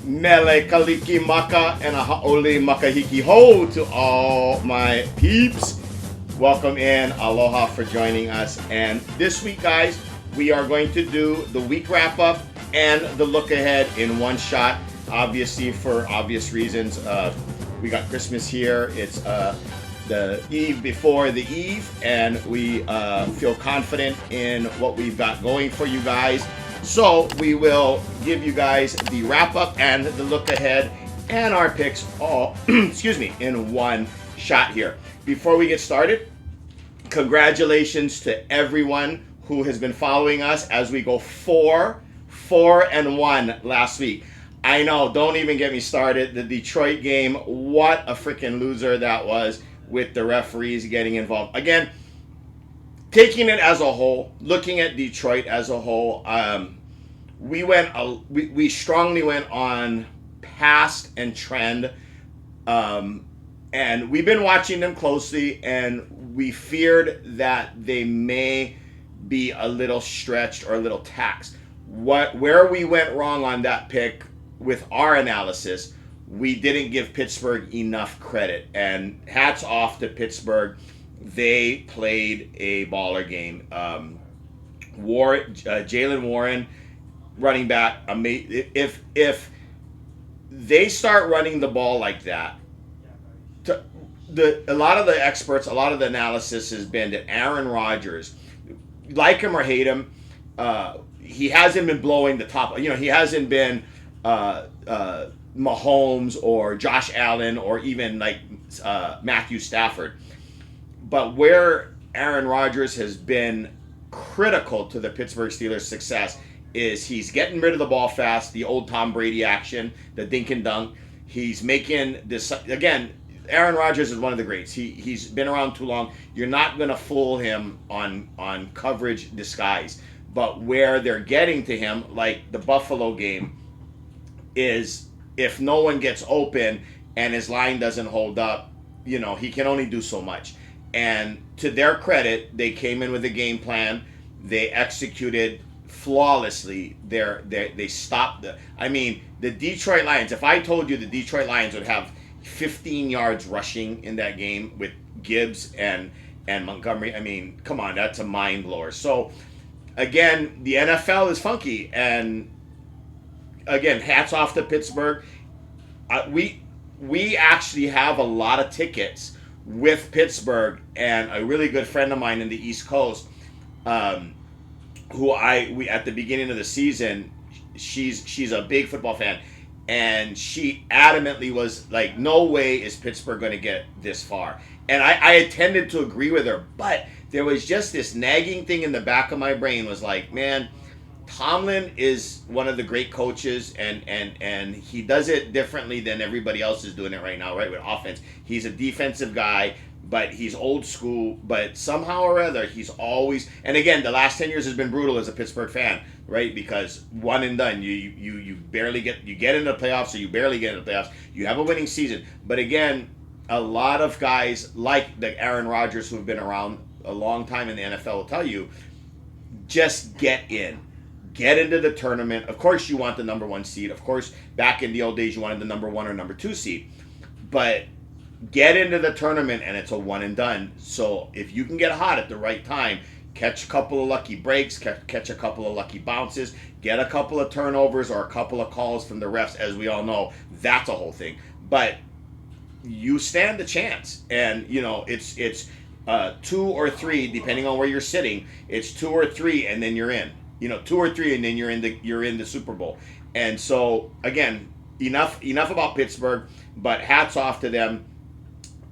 Mele kaliki maka and a haole makahiki ho to all my peeps. Welcome in. Aloha for joining us. And this week, guys, we are going to do the week wrap up and the look ahead in one shot. Obviously, for obvious reasons, we got Christmas here. It's the eve before the eve, and we feel confident in what we've got going for you guys. So we will give you guys the wrap up and the look ahead and our picks all in one shot here. Before we get started, congratulations to everyone who has been following us as we go 4-1 last week. I know, don't even get me started. The Detroit game, what a freaking loser that was with the referees getting involved. Again, taking it as a whole, looking at Detroit as a whole, we strongly went on past and trend, and we've been watching them closely, and we feared that they may be a little stretched or a little taxed. Where we went wrong on that pick with our analysis, we didn't give Pittsburgh enough credit, and hats off to Pittsburgh. They played a baller game. Jalen Warren, running back, if they start running the ball like that, a lot of the experts, a lot of the analysis has been that Aaron Rodgers, like him or hate him, he hasn't been blowing the top. He hasn't been Mahomes or Josh Allen or even like Matthew Stafford. But where Aaron Rodgers has been critical to the Pittsburgh Steelers' success is he's getting rid of the ball fast, the old Tom Brady action, the dink and dunk. He's making this, again, Aaron Rodgers is one of the greats. He's been around too long. You're not going to fool him on coverage disguise. But where they're getting to him, like the Buffalo game, is if no one gets open and his line doesn't hold up, he can only do so much. And to their credit, they came in with a game plan. They executed flawlessly. They stopped the Detroit Lions. If I told you the Detroit Lions would have 15 yards rushing in that game with Gibbs and Montgomery, come on, that's a mind blower. So again, the NFL is funky, and again, hats off to Pittsburgh. We actually have a lot of tickets with Pittsburgh, and a really good friend of mine in the East Coast, who we at the beginning of the season, she's a big football fan, and she adamantly was like, no way is Pittsburgh going to get this far. And I tended to agree with her, but there was just this nagging thing in the back of my brain was like, man, Tomlin is one of the great coaches, and he does it differently than everybody else is doing it right now, right, with offense. He's a defensive guy, but he's old school, but somehow or other, he's always, and again, the last 10 years has been brutal as a Pittsburgh fan, right, because one and done, you barely get into the playoffs, or you barely get into the playoffs, you have a winning season, but again, a lot of guys like the Aaron Rodgers who have been around a long time in the NFL will tell you, just get into the tournament. Of course, you want the number one seed. Of course, back in the old days, you wanted the number one or number two seed. But get into the tournament, and it's a one and done. So if you can get hot at the right time, catch a couple of lucky breaks, catch a couple of lucky bounces, get a couple of turnovers or a couple of calls from the refs, as we all know, that's a whole thing. But you stand a chance, and it's 2 or 3, depending on where you're sitting. It's 2 or 3, and then you're in. 2 or 3, and then you're in the Super Bowl. And so again, enough about Pittsburgh, but hats off to them,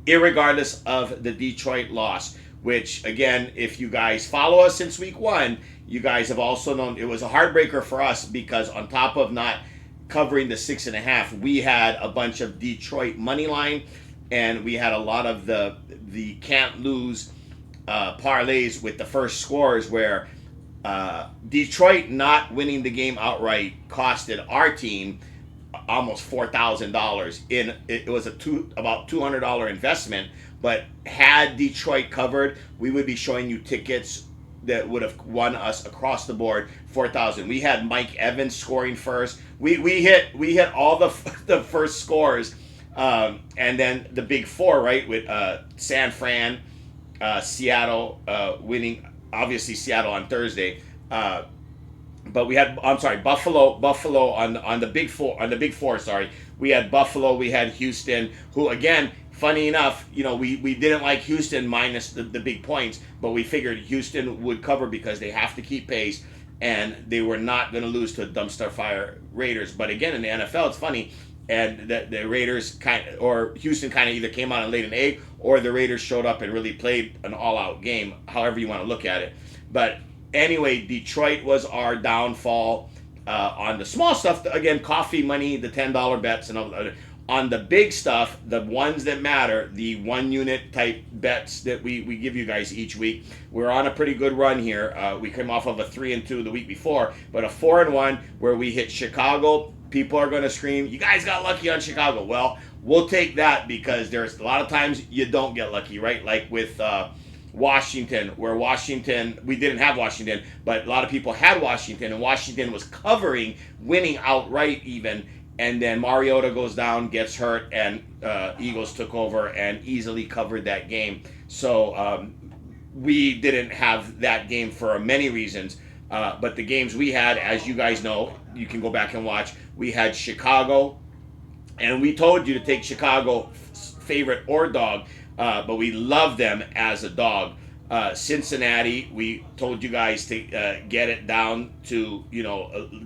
irregardless of the Detroit loss. Which again, if you guys follow us since week 1, you guys have also known it was a heartbreaker for us because on top of not covering the 6.5, we had a bunch of Detroit money line, and we had a lot of the can't lose parlays with the first scores where. Detroit not winning the game outright costed our team almost $4,000. It was about $200 investment, but had Detroit covered, we would be showing you tickets that would have won us across the board 4,000. We had Mike Evans scoring first. We hit all the the first scores, and then the big four, right, with San Fran, Seattle winning. Obviously, Seattle on Thursday. But we had, I'm sorry, Buffalo on the big four, sorry. We had Buffalo, we had Houston, who again, funny enough, we didn't like Houston minus the big points, but we figured Houston would cover because they have to keep pace and they were not going to lose to dumpster fire Raiders. But again, in the NFL, it's funny, and the Raiders or Houston kind of either came out and laid an egg, or the Raiders showed up and really played an all-out game, however you want to look at it. But anyway, Detroit was our downfall on the small stuff. Again, coffee money, the $10 bets, and all. On the big stuff, the ones that matter, the 1 unit type bets that we give you guys each week. We're on a pretty good run here. We came off of a 3-2 the week before, but a 4-1 where we hit Chicago. People are going to scream, "You guys got lucky on Chicago." Well, we'll take that because there's a lot of times you don't get lucky, right? Like with Washington, where we didn't have Washington, but a lot of people had Washington, and Washington was covering, winning outright even. And then Mariota goes down, gets hurt, and Eagles took over and easily covered that game. So we didn't have that game for many reasons. But the games we had, as you guys know, you can go back and watch. We had Chicago, and we told you to take Chicago favorite or dog, but we love them as a dog. Cincinnati, we told you guys to get it down to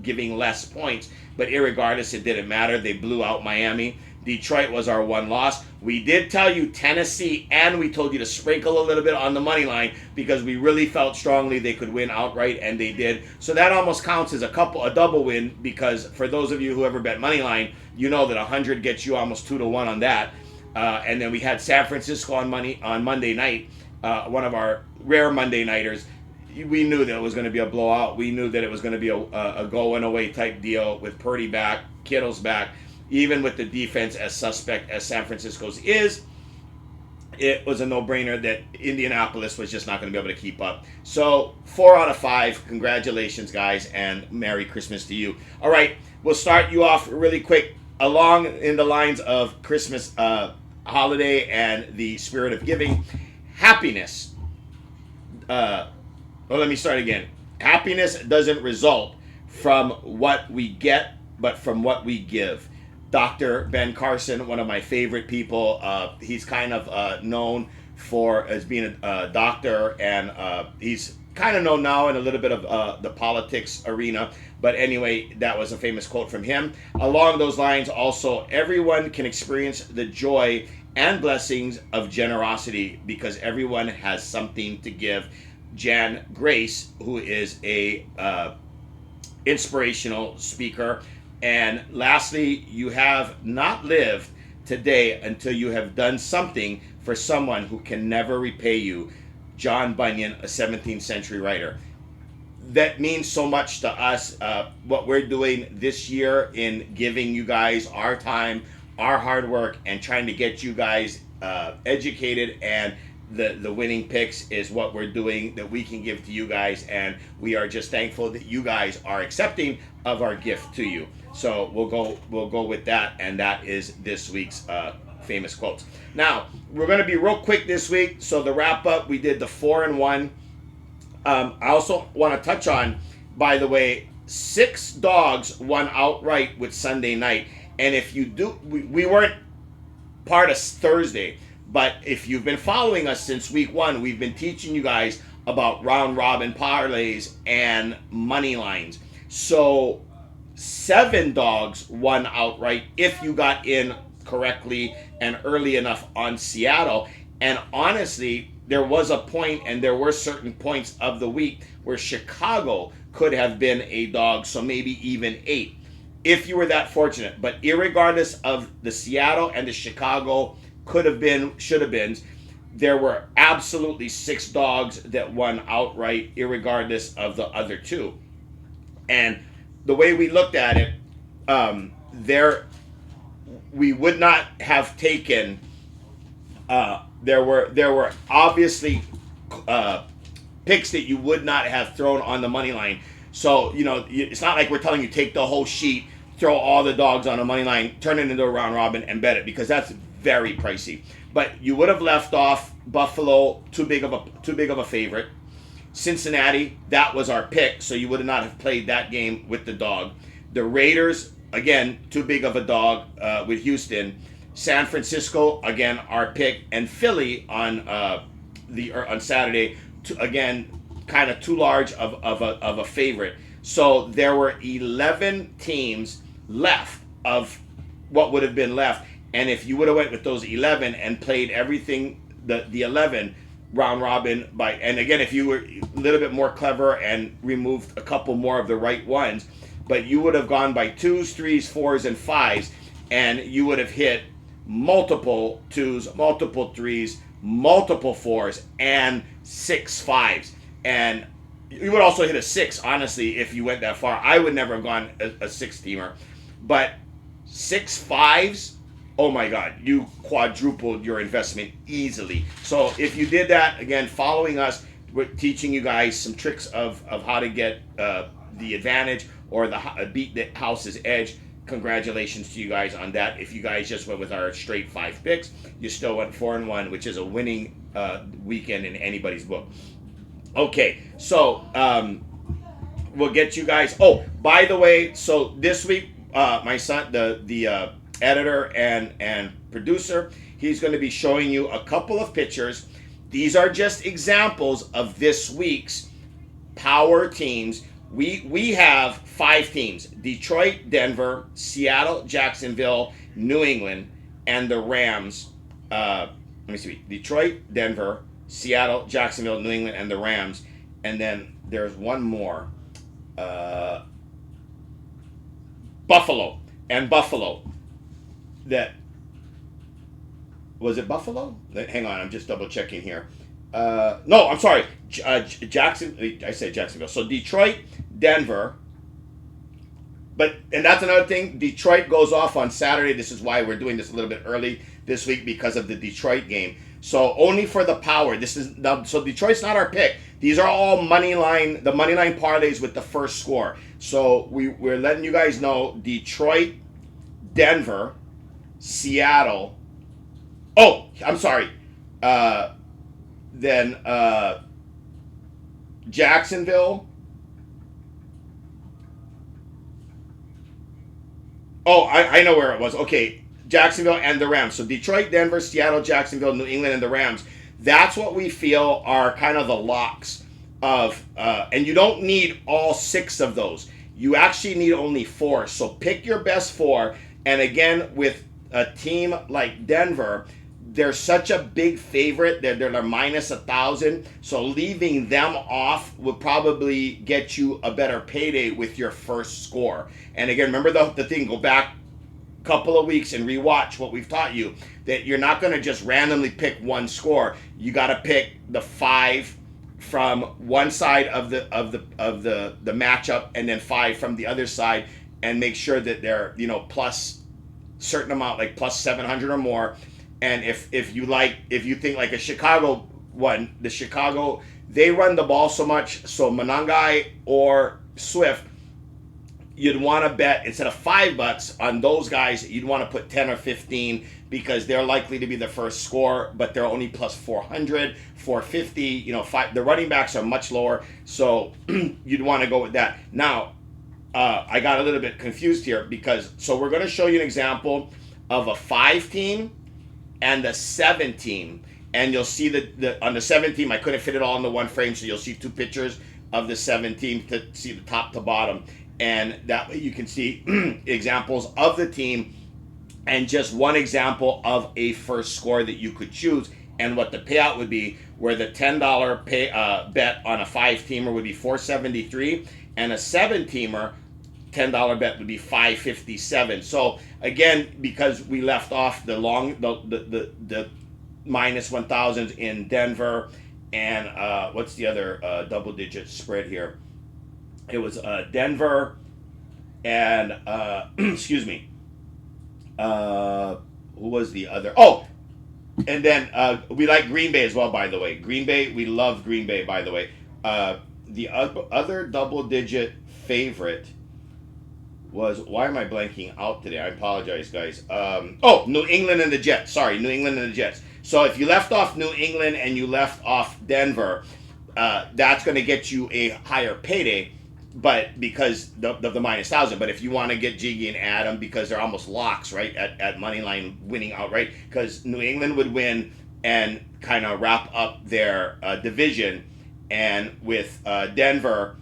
giving less points, but irregardless, it didn't matter. They blew out Miami. Detroit was our one loss. We did tell you Tennessee, and we told you to sprinkle a little bit on the money line because we really felt strongly they could win outright, and they did. So that almost counts as a double win, because for those of you who ever bet money line, you know that 100 gets you almost 2-1 on that. And then we had San Francisco on Monday night. One of our rare Monday nighters. We knew that it was going to be a blowout. We knew that it was going to be a going away type deal with Purdy back, Kittle's back. Even with the defense as suspect as San Francisco's is, it was a no-brainer that Indianapolis was just not going to be able to keep up. So 4 out of 5. Congratulations, guys, and Merry Christmas to you. All right, we'll start you off really quick along in the lines of Christmas holiday and the spirit of giving. Happiness. Let me start again. Happiness doesn't result from what we get, but from what we give. Dr. Ben Carson, one of my favorite people, he's kind of known as being a doctor, and he's kind of known now in a little bit of the politics arena. But anyway, that was a famous quote from him. Along those lines, also, everyone can experience the joy and blessings of generosity because everyone has something to give. Jan Grace, who is a inspirational speaker. And lastly, you have not lived today until you have done something for someone who can never repay you. John Bunyan, a 17th century writer. That means so much to us, what we're doing this year in giving you guys our time, our hard work, and trying to get you guys educated, and the winning picks is what we're doing that we can give to you guys, and we are just thankful that you guys are accepting of our gift to you. So we'll go with that, and that is this week's famous quotes. Now we're going to be real quick this week. So the wrap up, we did the 4-1. I also want to touch on, by the way, 6 dogs won outright with Sunday night. And if you do, we weren't part of Thursday, but if you've been following us since week 1, we've been teaching you guys about round robin parlays and money lines. So 7 dogs won outright if you got in correctly and early enough on Seattle. And honestly, there was a point, and there were certain points of the week where Chicago could have been a dog, so maybe even 8, if you were that fortunate. But irregardless of the Seattle and the Chicago could have been, should have been, there were absolutely 6 dogs that won outright, irregardless of the other 2. And the way we looked at it, we would not have taken. There were obviously picks that you would not have thrown on the money line. So, it's not like we're telling you take the whole sheet, throw all the dogs on a money line, turn it into a round robin, and bet it, because that's very pricey. But you would have left off Buffalo, too big of a favorite. Cincinnati, that was our pick, so you would not have played that game with the dog. The Raiders, again, too big of a dog with Houston. San Francisco, again, our pick, and Philly on Saturday, again, kind of too large of a favorite. So there were 11 teams left of what would have been left, and if you would have went with those 11 and played everything, the 11 round robin and again, if you were a little bit more clever and removed a couple more of the right ones, but you would have gone by 2s, 3s, 4s, and 5s, and you would have hit multiple 2s, multiple 3s, multiple 4s, and 6 5s. And you would also hit a 6, honestly, if you went that far. I would never have gone a 6-teamer. But 6 5s, oh my God, you quadrupled your investment easily. So if you did that, again, following us, we're teaching you guys some tricks of how to get the advantage or beat the house's edge. Congratulations to you guys on that. If you guys just went with our straight 5 picks, you still went 4-1, which is a winning weekend in anybody's book. Okay, so we'll get you guys. Oh, by the way, so this week, my son, the editor and producer, he's going to be showing you a couple of pictures. These are just examples of this week's power teams. We have 5 teams: Detroit, Denver, Seattle, Jacksonville, New England, and the Rams. Let me see. Detroit, Denver, Seattle, Jacksonville, New England, and the Rams. And then there's one more. Buffalo. That was it. Buffalo? Hang on, I'm just double checking here. No, I'm sorry. I said Jacksonville. So Detroit, Denver. And that's another thing. Detroit goes off on Saturday. This is why we're doing this a little bit early this week, because of the Detroit game. So only for the power. So Detroit's not our pick. These are all the money line parlays with the first score. So we're letting you guys know: Detroit, Denver, Seattle. Oh, I'm sorry. Then Jacksonville. Oh, I know where it was. Okay, Jacksonville and the Rams. So Detroit, Denver, Seattle, Jacksonville, New England, and the Rams. That's what we feel are kind of the locks of, and you don't need all 6 of those. You actually need only 4. So pick your best 4. And again, with a team like Denver, they're such a big favorite. They're minus 1,000. So leaving them off would probably get you a better payday with your first score. And again, remember the thing, go back a couple of weeks and rewatch what we've taught you, that you're not going to just randomly pick one score. You got to pick the 5 from one side of the matchup, and then 5 from the other side, and make sure that they're plus certain amount, like plus 700 or more. And if you think like a Chicago one, the Chicago, they run the ball so much, so Monangai or Swift, you'd want to bet instead of $5 on those guys, you'd want to put 10 or 15, because they're likely to be the first score, but they're only plus 400, 450. The running backs are much lower, so you'd want to go with that. Now, I got a little bit confused here, so we're going to show you an example of a 5-team and a 7-team, and you'll see that on the 7-team, I couldn't fit it all into one frame, so you'll see 2 pictures of the 7-team to see the top to bottom, and that way you can see examples of the team and just one example of a first score that you could choose and what the payout would be, where the $10 bet on a 5-teamer would be $473, and a 7-teamer $10 bet would be $557. So again, because we left off the minus 1,000s in Denver, and what's the other double-digit spread here? It was Denver and excuse me. Who was the other? Oh, and then we like Green Bay as well, by the way. Green Bay, we love Green Bay, by the way. The other double-digit favorite was, why am I blanking out today? I apologize, guys. New England and the Jets. Sorry, New England and the Jets. So if you left off New England and you left off Denver, that's going to get you a higher payday, but because of the minus 1,000. But if you want to get jiggy and add them, because they're almost locks, right, at moneyline winning outright, because New England would win and kind of wrap up their division, and with Denver,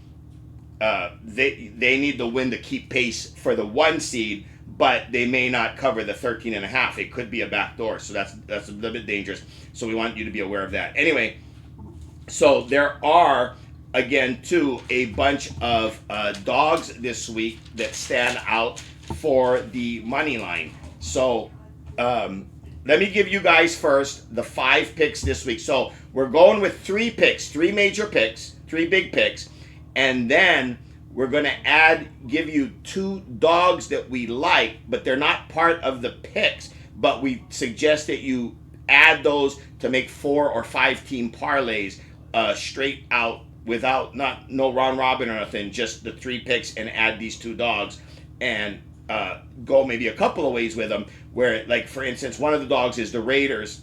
they need to win to keep pace for the 1 seed, but they may not cover the 13.5. It could be a backdoor, so that's a little bit dangerous. So we want you to be aware of that. Anyway, so there are, again, too, a bunch of dogs this week that stand out for the money line. So let me give you guys first the 5 picks this week. So we're going with 3 picks, 3 major picks, 3 big picks, and then we're going to give you 2 dogs that we like, but they're not part of the picks, but we suggest that you add those to make 4 or 5 team parlays straight out, without no round robin or nothing, just the 3 picks, and add these 2 dogs and go maybe a couple of ways with them, where, like, for instance, one of the dogs is the Raiders,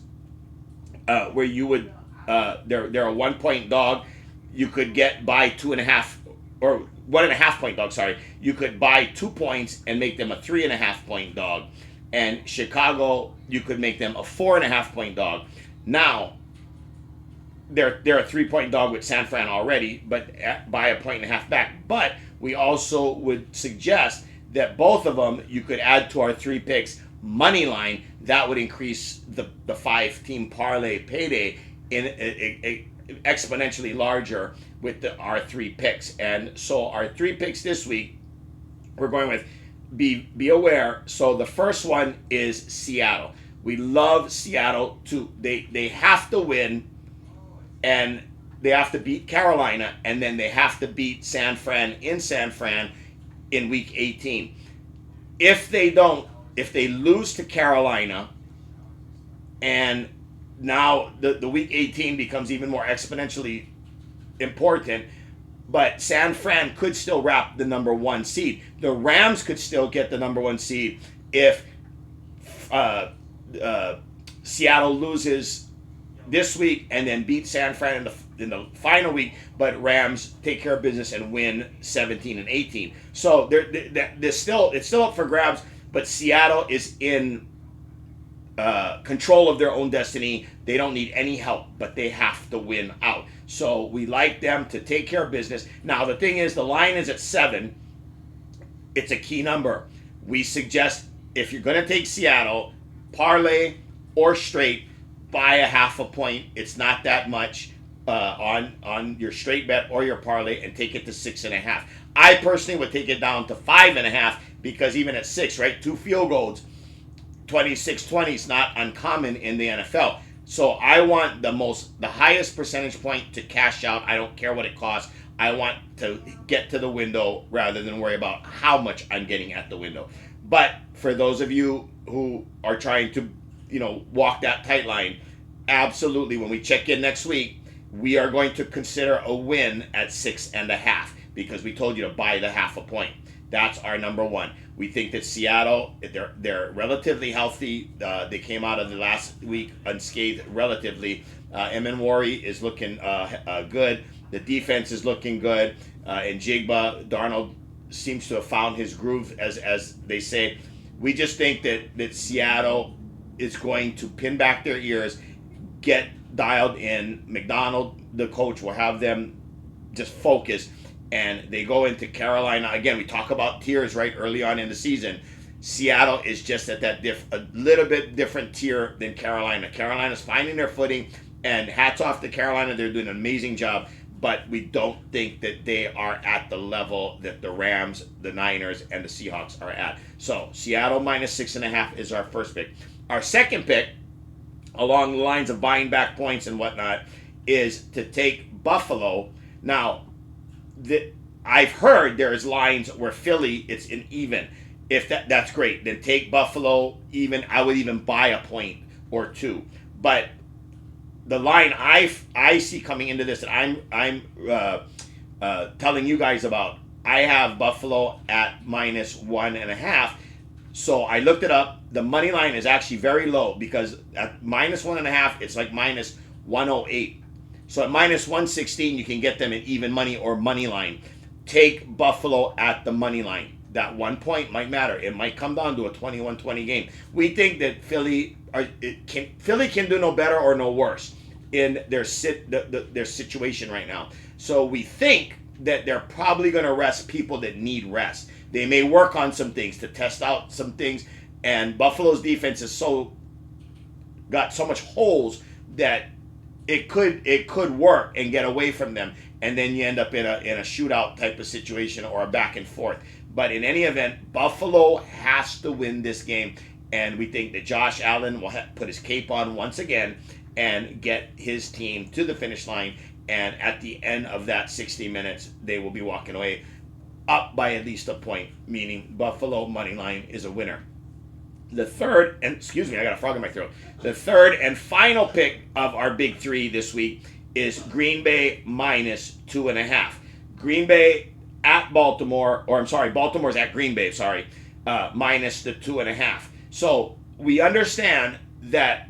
where you would they're a 1-point dog. You could get by 2.5 or 1.5 point dog. Sorry, you could buy 2 points and make them a 3.5 point dog. And Chicago, you could make them a 4.5 point dog. Now, they're a 3-point dog with San Fran already, but by 1.5 back. But we also would suggest that both of them you could add to our 3 picks money line. That would increase the 5-team parlay payday in a exponentially larger with our 3 picks. And so our 3 picks this week, we're going with, be aware. So the first one is Seattle. We love Seattle too. They have to win, and they have to beat Carolina, and then they have to beat San Fran in week 18. If they lose to Carolina, and now the week 18 becomes even more exponentially important, but San Fran could still wrap the number 1 seed. The Rams could still get the number 1 seed if Seattle loses this week and then beat San Fran in the final week, but Rams take care of business and win 17 and 18. So it's still up for grabs, but Seattle is in control of their own destiny. They don't need any help, but they have to win out. So we like them to take care of business. Now, the thing is, the line is at 7. It's a key number. We suggest, if you're going to take Seattle, parlay or straight, buy a 0.5 point. It's not that much on your straight bet or your parlay, and take it to 6.5. I personally would take it down to 5.5, because even at 6, right, 2 field goals, 26-20 is not uncommon in the NFL. So I want the highest percentage point to cash out. I don't care what it costs. I want to get to the window rather than worry about how much I'm getting at the window. But for those of you who are trying to, walk that tight line, absolutely, when we check in next week, we are going to consider a win at 6.5, because we told you to buy the 0.5 point. That's our number 1. We think that Seattle, they're relatively healthy. They came out of the last week unscathed relatively. Emenwari is looking good. The defense is looking good. And Jigba, Darnold seems to have found his groove, as they say. We just think that Seattle is going to pin back their ears, get dialed in. McDonald, the coach, will have them just focus, and they go into Carolina. Again, we talk about tiers right early on in the season. Seattle is just at that a little bit different tier than Carolina. Carolina's finding their footing, and hats off to Carolina. They're doing an amazing job, but we don't think that they are at the level that the Rams, the Niners, and the Seahawks are at. So Seattle minus 6.5 is our first pick. Our second pick, along the lines of buying back points and whatnot, is to take Buffalo. Now, I've heard there's lines where Philly, it's an even. If that's great, then take Buffalo even. I would even buy a point or 2. But the line I see coming into this, and I'm telling you guys about. I have Buffalo at -1.5. So I looked it up. The money line is actually very low because at -1.5, it's like -108. So at -116, you can get them in even money or money line. Take Buffalo at the money line. That 1 point might matter. It might come down to a 21-20 game. We think that Philly can do no better or no worse in their situation right now. So we think that they're probably going to rest people that need rest. They may work on some things to test out some things, and Buffalo's defense is got so much holes that it could work and get away from them, and then you end up in a shootout type of situation or a back and forth. But in any event, Buffalo has to win this game, and we think that Josh Allen will put his cape on once again and get his team to the finish line. And at the end of that 60 minutes, they will be walking away up by at least a point, meaning Buffalo money line is a winner. The third, and excuse me, I got a frog in my throat. The third and final pick of our big three this week is Green Bay -2.5. Green Bay at Baltimore, or I'm sorry, Baltimore's at Green Bay, minus the 2.5. So we understand that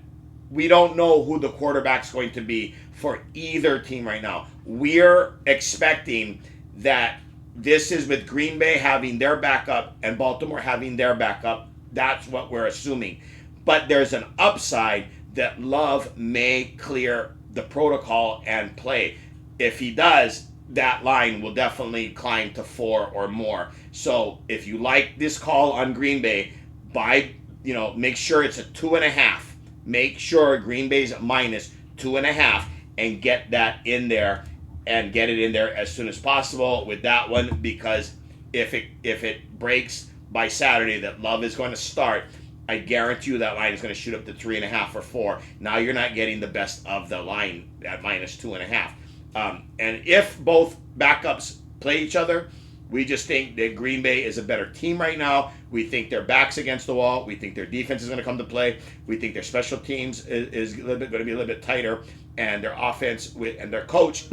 we don't know who the quarterback's going to be for either team right now. We're expecting that this is with Green Bay having their backup and Baltimore having their backup. That's what we're assuming. But there's an upside that Love may clear the protocol and play. If he does, that line will definitely climb to 4 or more. So if you like this call on Green Bay, make sure it's a 2.5. Make sure Green Bay's -2.5 and get that in there and get it in there as soon as possible with that one, because if it breaks by Saturday that Love is going to start, I guarantee you that line is going to shoot up to 3.5 or 4. Now you're not getting the best of the line at -2.5. And if both backups play each other, we just think that Green Bay is a better team right now. We think their back's against the wall. We think their defense is going to come to play. We think their special teams is going to be a little bit tighter, and their offense and their coach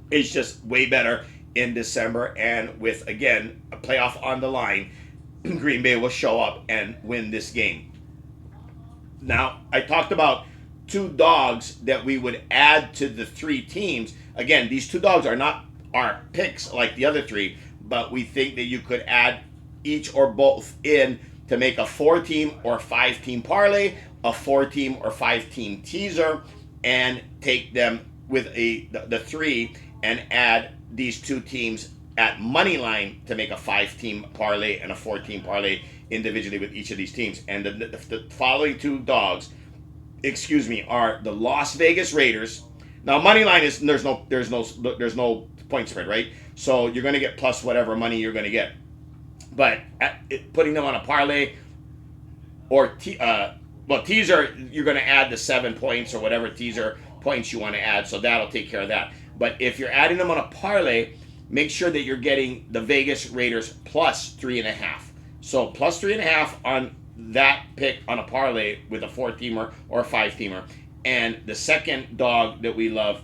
is just way better in December. And with, again, a playoff on the line, Green Bay will show up and win this game. Now, I talked about 2 dogs that we would add to the 3 teams. Again, these 2 dogs are not our picks like the other 3, but we think that you could add each or both in to make a 4-team or 5-team parlay, a 4-team or 5-team teaser, and take them with the 3 and add these 2 teams at money line to make a 5-team parlay and a 4-team parlay individually with each of these teams. And the following 2 dogs, are the Las Vegas Raiders. Now money line is there's no point spread, right? So you're going to get plus whatever money you're going to get. But putting them on a parlay or teaser, you're going to add the 7 points or whatever teaser points you want to add. So that'll take care of that. But if you're adding them on a parlay, make sure that you're getting the Vegas Raiders plus 3.5. So plus 3.5 on that pick on a parlay with a 4-teamer or a 5-teamer. And the second dog that we love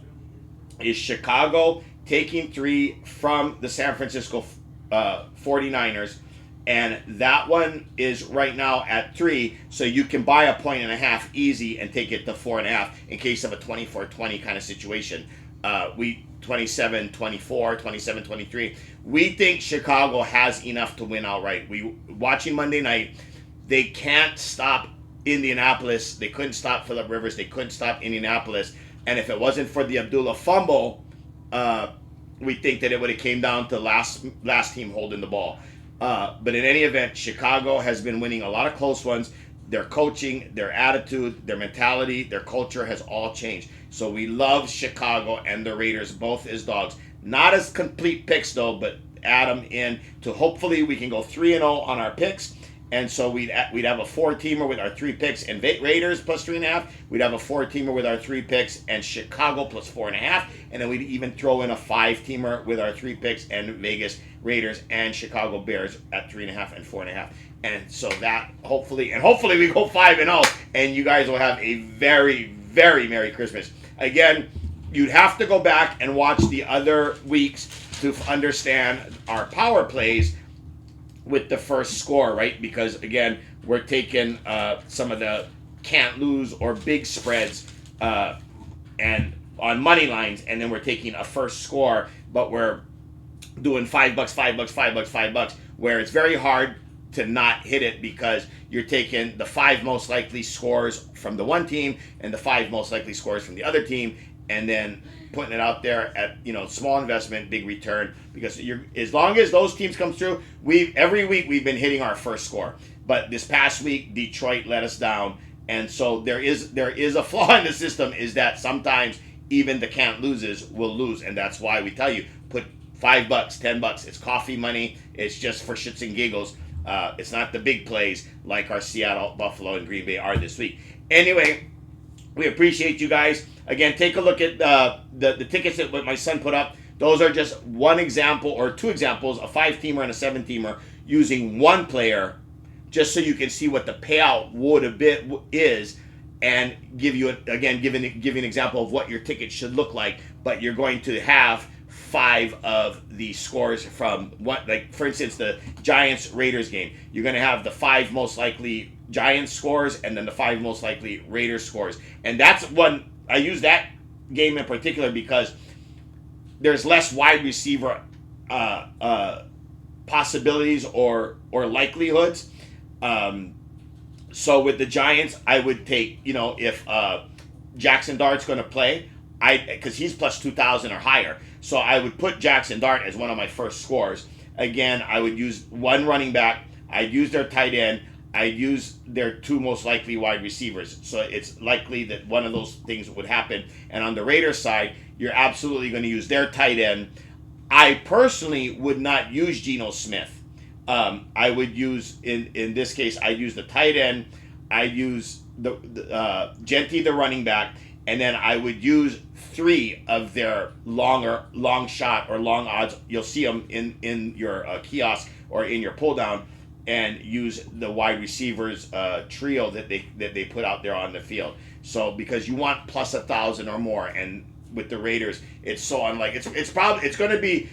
is Chicago taking 3 from the San Francisco 49ers. And that one is right now at 3, so you can buy a 1.5 easy and take it to 4.5 in case of a 24-20 kind of situation. 27-24, 27-23. We think Chicago has enough to win outright. Watching Monday night, they can't stop Indianapolis. They couldn't stop Phillip Rivers. They couldn't stop Indianapolis. And if it wasn't for the Abdullah fumble, we think that it would have came down to last team holding the ball. But in any event, Chicago has been winning a lot of close ones. Their coaching, their attitude, their mentality, their culture has all changed. So we love Chicago and the Raiders, both as dogs. Not as complete picks, though, but add them in to hopefully we can go 3-0 on our picks. And so we'd have a 4-teamer with our 3 picks and Raiders plus 3.5. We'd have a 4-teamer with our 3 picks and Chicago plus 4.5. And then we'd even throw in a 5-teamer with our 3 picks and Vegas Raiders and Chicago Bears at 3.5 and 4.5. And so that hopefully we go 5-0, and you guys will have a very, very Merry Christmas. Again, you'd have to go back and watch the other weeks to understand our power plays with the first score, right? Because again, we're taking some of the can't lose or big spreads and on money lines, and then we're taking a first score, but we're doing $5, $5, $5, $5, where it's very hard to not hit it because you're taking the 5 most likely scores from the one team and the 5 most likely scores from the other team, and then putting it out there at small investment, big return. Because as long as those teams come through, every week we've been hitting our first score. But this past week, Detroit let us down, and so there is a flaw in the system. Is that sometimes even the can't loses will lose, and that's why we tell you put $5, $10. It's coffee money. It's just for shits and giggles. It's not the big plays like our Seattle, Buffalo, and Green Bay are this week. Anyway, we appreciate you guys. Again, take a look at the tickets that my son put up. Those are just one example or two examples, a 5-teamer and a 7-teamer, using one player, just so you can see what the payout would have been is, and give you give an example of what your ticket should look like. But you're going to have 5 of the scores from what, like for instance, the Giants Raiders game. You're going to have the 5 most likely Giants scores and then the 5 most likely Raiders scores. And that's one I use that game in particular because there's less wide receiver possibilities or likelihoods. So with the Giants, I would take, if Jackson Dart's going to play, because he's plus 2,000 or higher. So I would put Jackson Dart as one of my first scores. Again, I would use one running back. I'd use their tight end. I'd use their 2 most likely wide receivers. So it's likely that one of those things would happen. And on the Raiders side, you're absolutely going to use their tight end. I personally would not use Geno Smith. I would use, in this case, I'd use the tight end. I'd use the Gentry, the running back. And then I would use 3 of their long shot or long odds. You'll see them in your kiosk or in your pull down, and use the wide receivers trio that they put out there on the field. So because you want plus 1,000 or more, and with the Raiders, it's so unlike it's going to be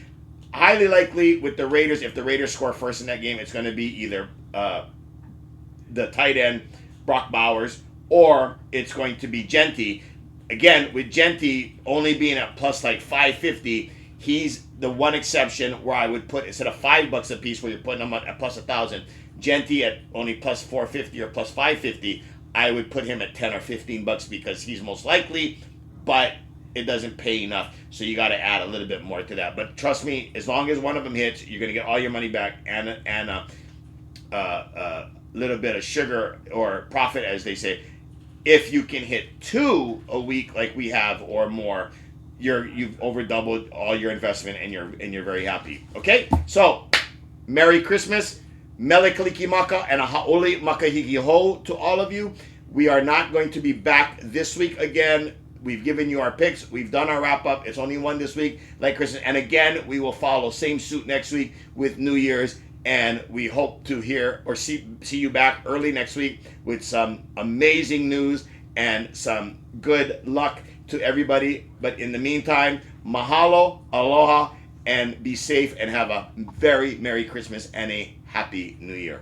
highly likely with the Raiders. If the Raiders score first in that game, it's going to be either the tight end Brock Bowers, or it's going to be Gentry. Again, with Gentry only being at plus like 550, he's the one exception where I would put, instead of $5 a piece where you're putting him at plus 1,000, Gentry at only plus 450 or plus 550, I would put him at 10 or $15 because he's most likely, but it doesn't pay enough. So you got to add a little bit more to that. But trust me, as long as one of them hits, you're going to get all your money back and a little bit of sugar or profit, as they say. If you can hit 2 a week like we have or more, you've over doubled all your investment and you're very happy. Okay? So, Merry Christmas, Mele Kalikimaka, and a Ha'oli Makahikiho to all of you. We are not going to be back this week again. We've given you our picks. We've done our wrap-up. It's only one this week, like Christmas. And again, we will follow same suit next week with New Year's. And we hope to hear or see you back early next week with some amazing news and some good luck to everybody. But in the meantime, mahalo, aloha, and be safe and have a very Merry Christmas and a Happy New Year.